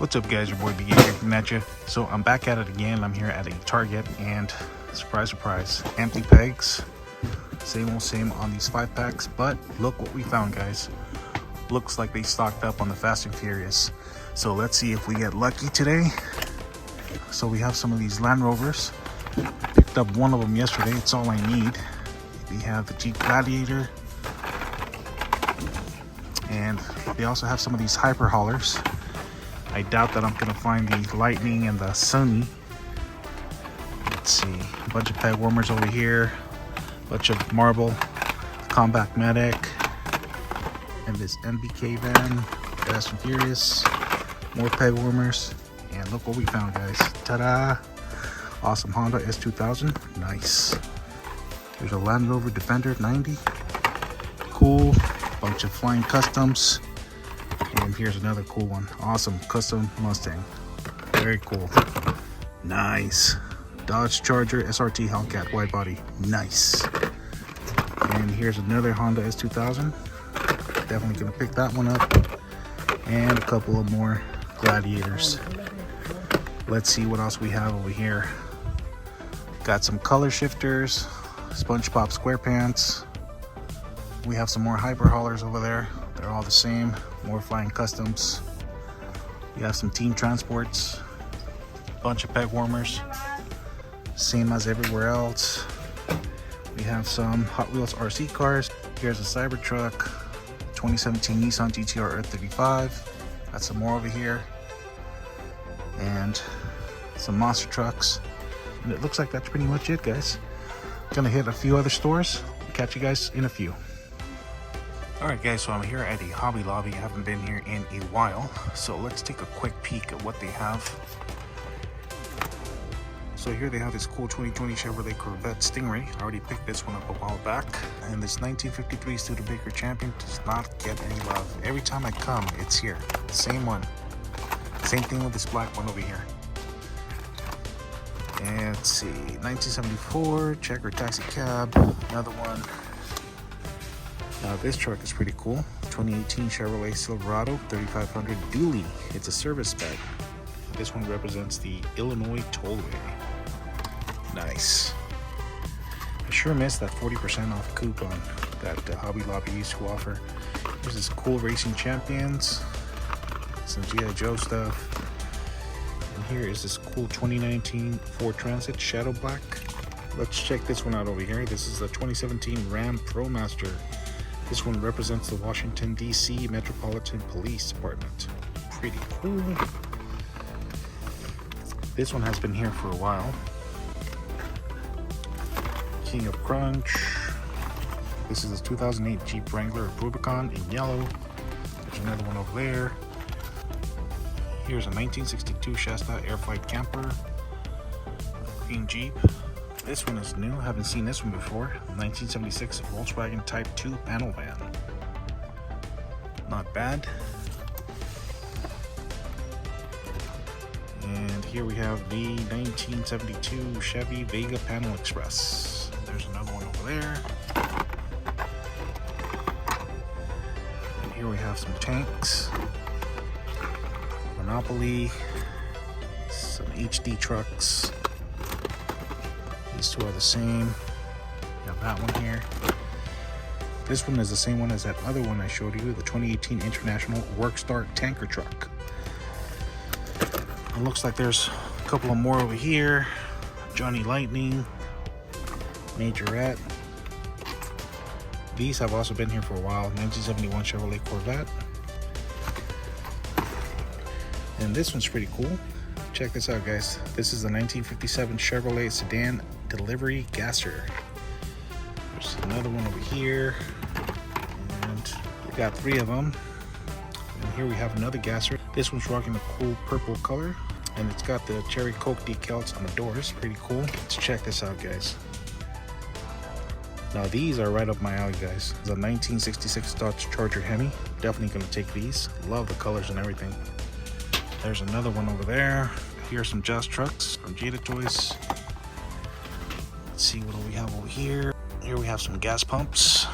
What's up, guys? Your boy Diecast here coming at you. So I'm back at it again. I'm here at a Target, and surprise, surprise, empty pegs. Same old same on these 5-packs, but look what we found, guys. Looks like they stocked up on the Fast and Furious. So let's see if we get lucky today. So we have some of these Land Rovers. Picked up one of them yesterday. It's all I need. We have the Jeep Gladiator, and they also have some of these hyper haulers. I doubt that I'm gonna find the Lightning and the Sunny. Let's see, a bunch of peg warmers over here, a bunch of Marble, Combat Medic, and this NBK van, Fast and Furious, more peg warmers, and look what we found, guys. Ta-da! Awesome Honda S2000, nice. There's a Land Rover Defender 90, cool. Bunch of Flying Customs. And here's another cool one. Awesome custom Mustang. Very cool. Nice. Dodge Charger SRT Hellcat wide body. Nice. And here's another Honda S2000. Definitely gonna pick that one up. And a couple of more Gladiators. Let's see what else we have over here. Got some color shifters, SpongeBob SquarePants. We have some more hyper haulers over there. They're all the same. More Flying Customs. We have some Team Transports. Bunch of peg warmers. Same as everywhere else. We have some Hot Wheels RC cars. Here's a Cybertruck. 2017 Nissan GTR R35. Got some more over here. And some monster trucks. And it looks like that's pretty much it, guys. Gonna hit a few other stores. Catch you guys in a few. Alright guys, so I'm here at a Hobby Lobby. I haven't been here in a while, so let's take a quick peek at what they have. So here they have this cool 2020 Chevrolet Corvette Stingray. I already picked this one up a while back, and this 1953 Studebaker Champion does not get any love. Every time I come, it's here. Same one. Same thing with this black one over here. And let's see, 1974 Checker Taxi Cab, another one. Now this truck is pretty cool. 2018 Chevrolet Silverado 3500 Dually. It's a service spec. This one represents the Illinois Tollway. Nice. I sure missed that 40% off coupon that Hobby Lobby used to offer. There's this cool Racing Champions, some G.I. Joe stuff. And here is this cool 2019 Ford Transit Shadow Black. Let's check this one out over here. This is the 2017 Ram ProMaster. This one represents the Washington, D.C. Metropolitan Police Department. Pretty cool. This one has been here for a while. King of Crunch. This is the 2008 Jeep Wrangler Rubicon in yellow. There's another one over there. Here's a 1962 Shasta Airflight Camper. Green Jeep. This one is new, haven't seen this one before. 1976 Volkswagen Type 2 panel van. Not bad. And here we have the 1972 Chevy Vega Panel Express. There's another one over there. And here we have some tanks. Monopoly. Some HD trucks. These two are the same. We have that one here. This one is the same one as that other one I showed you, the 2018 International Workstar Tanker Truck. It looks like there's a couple of more over here. Johnny Lightning, Majorette. These have also been here for a while. 1971 Chevrolet Corvette. And this one's pretty cool. Check this out, guys. This is the 1957 Chevrolet Sedan Delivery Gasser. There's another one over here, and we got 3 of them. And here we have another Gasser. This one's rocking a cool purple color, and it's got the Cherry Coke decals on the doors. Pretty cool. Let's check this out, guys. Now these are right up my alley, guys. It's a 1966 Dodge Charger Hemi. Definitely gonna take these. Love the colors and everything. There's another one over there. Here's some Just Trucks from Jada Toys. Let's see what do we have over here. Here we have some gas pumps.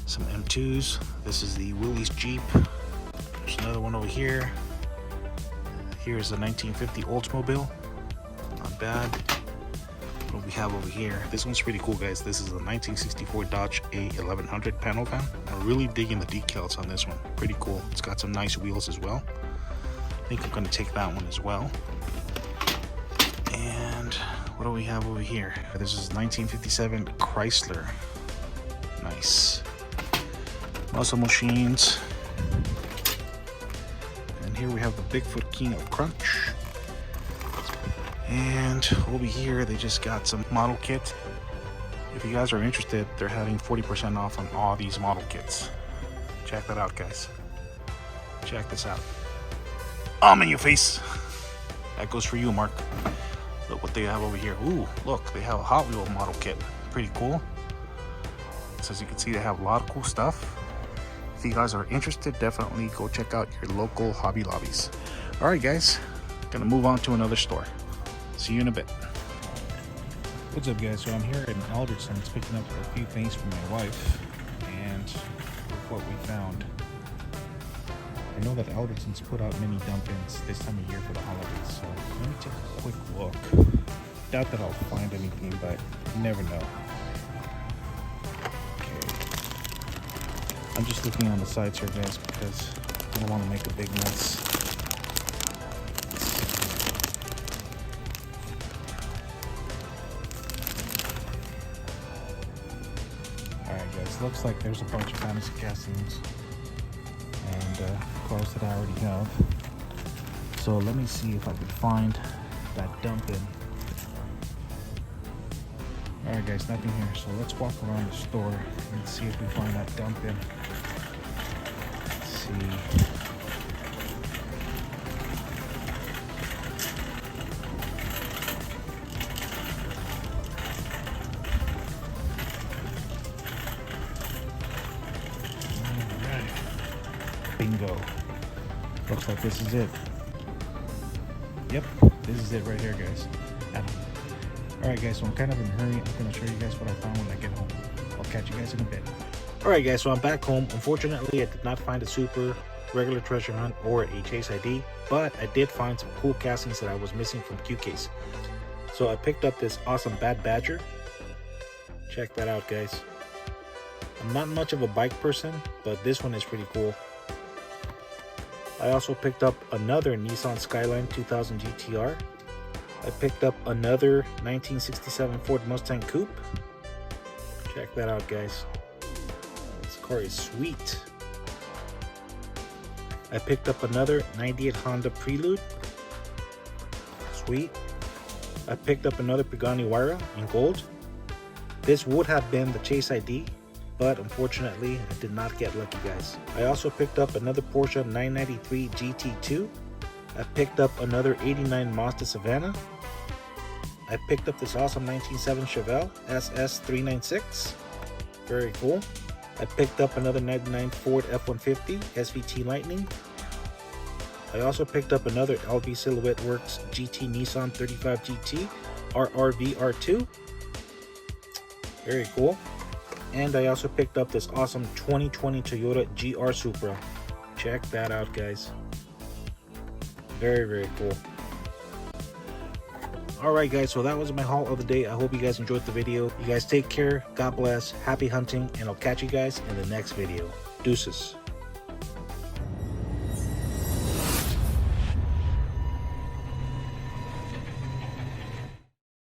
Some M2s. This is the Willys Jeep. There's another one over here. Here's a 1950 Oldsmobile. Not bad. What do we have over here? This one's pretty cool, guys. This is a 1964 Dodge A1100 panel van. I'm really digging the decals on this one. Pretty cool. It's got some nice wheels as well. I think I'm going to take that one as well. And what do we have over here? This is 1957 Chrysler. Nice. Muscle machines. And here we have the Bigfoot King of Crunch. And over here, they just got some model kit. If you guys are interested, they're having 40% off on all these model kits. Check that out, guys. Check this out. I'm in your face. That goes for you, Mark. Look what they have over here. Ooh, look, they have a Hot Wheel model kit. Pretty cool. So as you can see, they have a lot of cool stuff. If you guys are interested, definitely go check out your local Hobby Lobbies. All right, guys, gonna move on to another store. See you in a bit. What's up, guys? So I'm here in Albertsons picking up a few things for my wife, and look what we found. I know that Albertsons put out mini dump-ins this time of year for the holidays, so let me take a quick look. Doubt that I'll find anything, but you never know. Okay. I'm just looking on the sides here, guys, because I don't want to make a big mess. Alright, guys, looks like there's a bunch of fantasy castings and cars that I already have. So let me see if I can find that dump in. Alright, guys, nothing here. So let's walk around the store and see if we find that dump in. Let's see. Bingo. Looks like this is it. Yep, this is it right here, guys. Alright, guys, so I'm kind of in a hurry. I'm going to show you guys what I found when I get home. I'll catch you guys in a bit. Alright, guys, so I'm back home. Unfortunately, I did not find a super regular treasure hunt or a Chase ID, but I did find some cool castings that I was missing from Q-Case. So I picked up this awesome Bad Badger. Check that out, guys. I'm not much of a bike person, but this one is pretty cool. I also picked up another Nissan Skyline 2000 GTR. I picked up another 1967 Ford Mustang Coupe. Check that out, guys. This car is sweet. I picked up another 98 Honda Prelude. Sweet. I picked up another Pagani Huayra in gold. This would have been the Chase ID, but unfortunately I did not get lucky, guys. I also picked up another Porsche 993 GT2. I picked up another 89 Mazda Savannah. I picked up this awesome 1907 Chevelle SS396. Very cool. I picked up another 99 Ford F-150 SVT Lightning. I also picked up another LB Silhouette Works GT Nissan 35 GT RRV R2. Very cool. And I also picked up this awesome 2020 Toyota GR Supra. Check that out, guys. Very, very cool. Alright, guys, so that was my haul of the day. I hope you guys enjoyed the video. You guys take care. God bless. Happy hunting. And I'll catch you guys in the next video. Deuces.